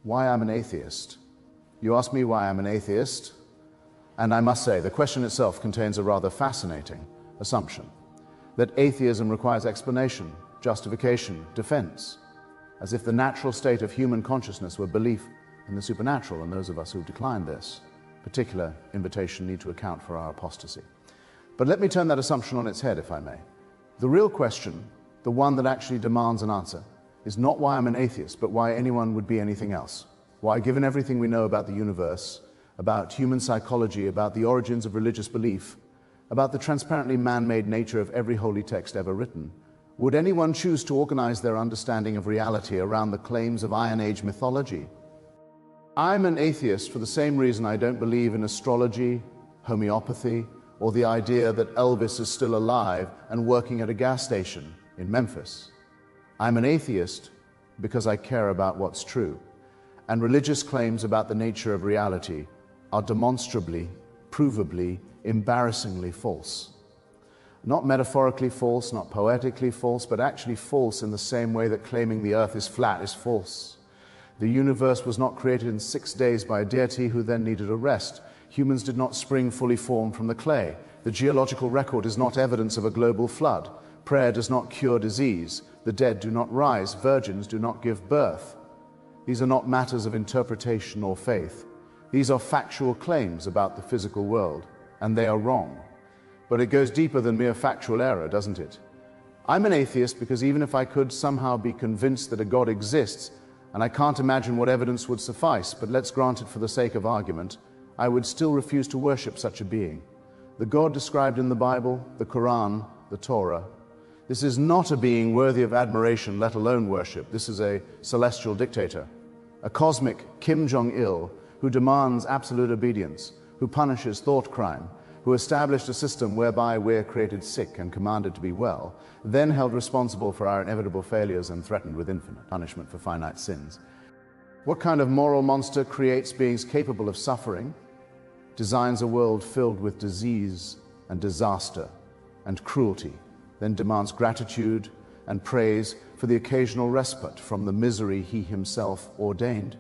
why I'm an atheist. You ask me why I'm an atheist, and I must say the question itself contains a rather fascinating assumption that atheism requires explanation, justification, defense, as if the natural state of human consciousness were belief in the supernatural, and those of us who decline this particular invitation need to account for our apostasy. But let me turn that assumption on its head, if I may. The real question, the one that actually demands an answer, is not why I'm an atheist, but why anyone would be anything else. Why, given everything we know about the universe, about human psychology, about the origins of religious belief, about the transparently man-made nature of every holy text ever written, would anyone choose to organize their understanding of reality around the claims of Iron Age mythology? I'm an atheist for the same reason I don't believe in astrology, homeopathy, or the idea that Elvis is still alive and working at a gas station in Memphis. I'm an atheist because I care about what's true, and religious claims about the nature of reality are demonstrably, provably, embarrassingly false. Not metaphorically false, not poetically false, but actually false in the same way that claiming the earth is flat is false. The universe was not created in 6 days by a deity who then needed a rest. Humans did not spring fully formed from the clay. The geological record is not evidence of a global flood. Prayer does not cure disease. The dead do not rise. Virgins do not give birth. These are not matters of interpretation or faith. These are factual claims about the physical world, and they are wrong. But it goes deeper than mere factual error, doesn't it? I'm an atheist because even if I could somehow be convinced that a God exists, and I can't imagine what evidence would suffice, but let's grant it for the sake of argument, I would still refuse to worship such a being. The God described in the Bible, the Quran, the Torah, this is not a being worthy of admiration, let alone worship. This is a celestial dictator, a cosmic Kim Jong-il who demands absolute obedience, who punishes thought crime, who established a system whereby we're created sick and commanded to be well, then held responsible for our inevitable failures and threatened with infinite punishment for finite sins. What kind of moral monster creates beings capable of suffering, designs a world filled with disease and disaster and cruelty, then demands gratitude and praise for the occasional respite from the misery he himself ordained?